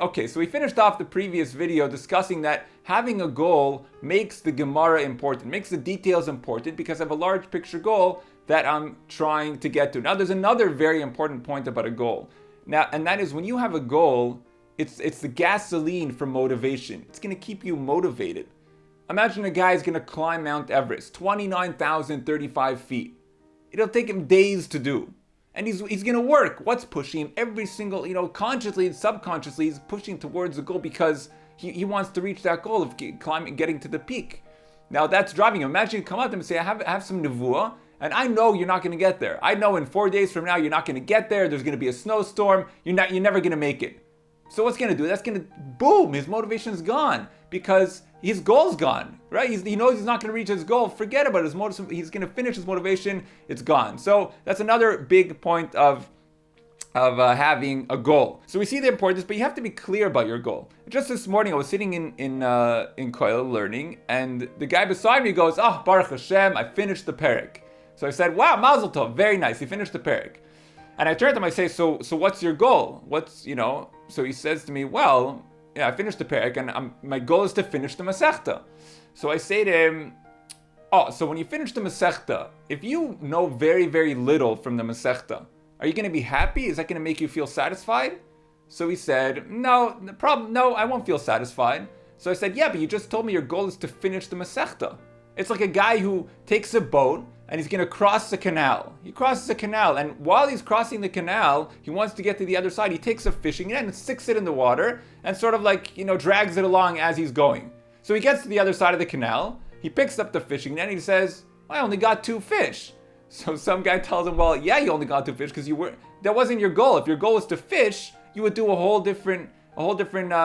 Okay, so we finished off the previous video discussing that having a goal makes the Gemara important, makes the details important, because I have a large picture goal that I'm trying to get to. Now, there's another very important point about a goal. Now, and that is when you have a goal, it's the gasoline for motivation. It's going to keep you motivated. Imagine a guy is going to climb Mount Everest, 29,035 feet. It'll take him days to do. And he's going to work. What's pushing him? Every single, consciously and subconsciously, he's pushing towards the goal because he wants to reach that goal of getting to the peak. Now that's driving him. Imagine you come up to him and say, I have some nevuah, and I know you're not going to get there. I know in 4 days from now, you're not going to get there. There's going to be a snowstorm. You're never going to make it. So what's going to do? That's going to, boom, his motivation's gone because his goal's gone, right? He knows he's not going to reach his goal. Forget about his motivation. He's going to finish his motivation. It's gone. So that's another big point of having a goal. So we see the importance, but you have to be clear about your goal. Just this morning, I was sitting in Koil learning, and the guy beside me goes, "Oh, Baruch Hashem, I finished the perek." So I said, "Wow, Mazel Tov, very nice. You finished the perek." And I turned to him, I say, so what's your goal? So he says to me, well, yeah, I finished the perek, and my goal is to finish the Masechta. So I say to him, oh, so when you finish the Masechta, if you know very, very little from the Masechta, are you going to be happy? Is that going to make you feel satisfied? So he said, no, I won't feel satisfied. So I said, yeah, but you just told me your goal is to finish the Masechta. It's like a guy who takes a boat and he's going to cross the canal. He crosses the canal, and while he's crossing the canal, he wants to get to the other side. He takes a fishing net and sticks it in the water and sort of drags it along as he's going. So he gets to the other side of the canal. He picks up the fishing net and he says, I only got 2 fish. So some guy tells him, well, yeah, you only got 2 fish because that wasn't your goal. If your goal was to fish, you would do a whole different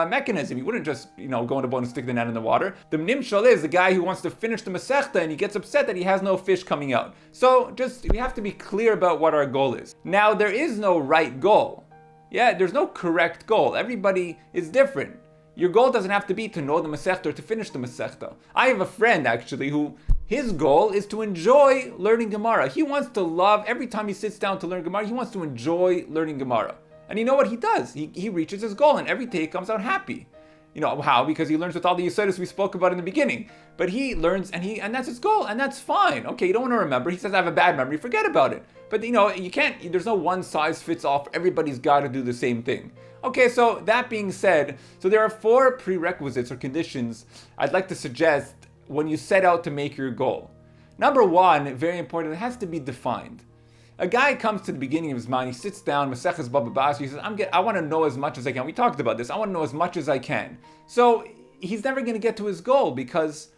mechanism. You wouldn't just, go in the boat and stick the net in the water. The nimshal is the guy who wants to finish the Masechta and he gets upset that he has no fish coming out. So we have to be clear about what our goal is. Now, there is no right goal. Yeah, there's no correct goal. Everybody is different. Your goal doesn't have to be to know the Masechta or to finish the Masechta. I have a friend, actually, who his goal is to enjoy learning Gemara. He wants to love, every time he sits down to learn Gemara, he wants to enjoy learning Gemara. And you know what he does? He reaches his goal, and every day he comes out happy. You know how? Because he learns with all the yesodis we spoke about in the beginning. But he learns, and that's his goal, and that's fine. Okay, you don't want to remember. He says, I have a bad memory. Forget about it. But you can't. There's no one size fits all. Everybody's got to do the same thing. Okay, so that being said, so there are 4 prerequisites or conditions I'd like to suggest when you set out to make your goal. Number 1, very important, it has to be defined. A guy comes to the beginning of his mind, he sits down, Maseches Baba Basra, he says, I want to know as much as I can. We talked about this. I want to know as much as I can. So he's never going to get to his goal because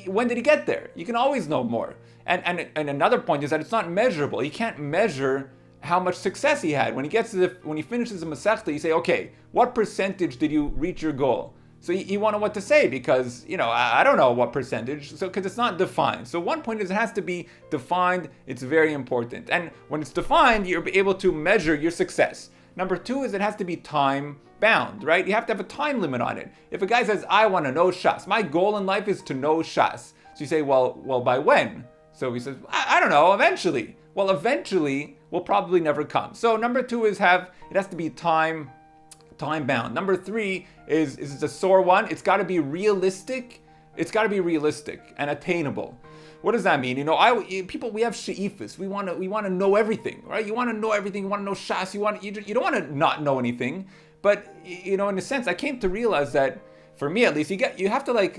when did he get there? You can always know more. And another point is that it's not measurable. You can't measure how much success he had. When he finishes the Masechta, you say, okay, what percentage did you reach your goal? So you want to know what to say because, I don't know what percentage, because it's not defined. So one point is it has to be defined. It's very important. And when it's defined, you're able to measure your success. Number 2 is it has to be time bound, right? You have to have a time limit on it. If a guy says, I want to know Shas, my goal in life is to know Shas. So you say, well, by when? So he says, I don't know, eventually. Well, eventually will probably never come. So number 2 is it has to be time bound. Number 3 is it's a sore one. It's got to be realistic. It's got to be realistic and attainable. What does that mean? We have she'ifas. We want to know everything, right? You want to know everything. You want to know Shas. You don't want to not know anything. But in a sense, I came to realize that, for me at least, you have to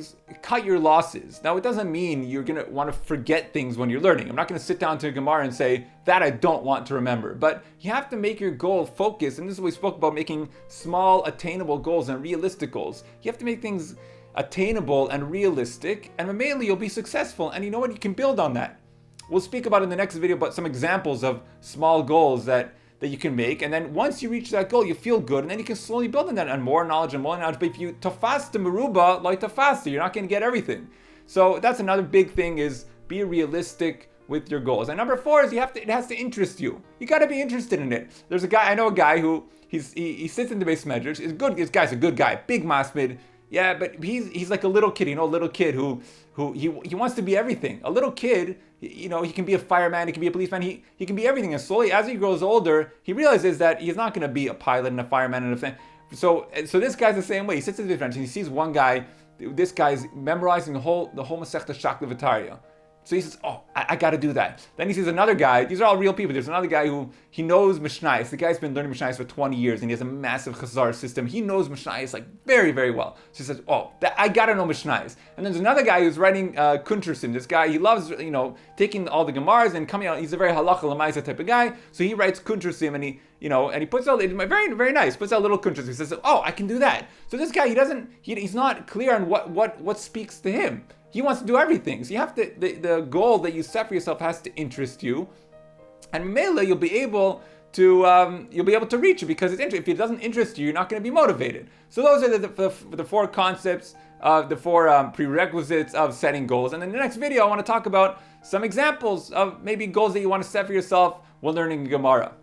cut your losses. Now, it doesn't mean you're going to want to forget things when you're learning. I'm not going to sit down to a Gemara and say, that I don't want to remember. But you have to make your goal focus, and this is what we spoke about, making small, attainable goals and realistic goals. You have to make things attainable and realistic, and mainly you'll be successful, and you know what? You can build on that. We'll speak about in the next video about some examples of small goals that you can make, and then once you reach that goal, you feel good, and then you can slowly build on that and more knowledge. But if you tafas the meruba like tafas, you're not going to get everything. So that's another big thing, is be realistic with your goals. And number 4 is it has to interest you. You got to be interested in it. I know a guy who he sits in the base measures. This guy's a good guy, big masmid. Yeah, but he's like a little kid, a little kid who he wants to be everything. A little kid, he can be a fireman, he can be a policeman, he can be everything. And slowly, as he grows older, he realizes that he's not going to be a pilot and a fireman and a thing. So this guy's the same way. He sits at the bench and he sees one guy. This guy's memorizing the whole Masechta Shakla V'Tarya. So he says, oh, I got to do that. Then he sees another guy. These are all real people. There's another guy who, he knows Mishnayos. The guy's been learning Mishnayos for 20 years, and he has a massive Chazar system. He knows Mishnayos like very, very well. So he says, oh, I got to know Mishnayos. And then there's another guy who's writing Kuntersim. This guy, he loves, taking all the Gemaras and coming out. He's a very halacha l'maisa type of guy. So he writes Kuntersim, and he puts out, very, very nice, puts out little Kuntersim. He says, oh, I can do that. So this guy, he's not clear on what speaks to him. He wants to do everything. So you have to, the goal that you set for yourself has to interest you. And Mela, you'll be able to reach it because it's interesting. If it doesn't interest you, you're not going to be motivated. So those are the four concepts, the four prerequisites of setting goals. And in the next video, I want to talk about some examples of maybe goals that you want to set for yourself while learning Gemara.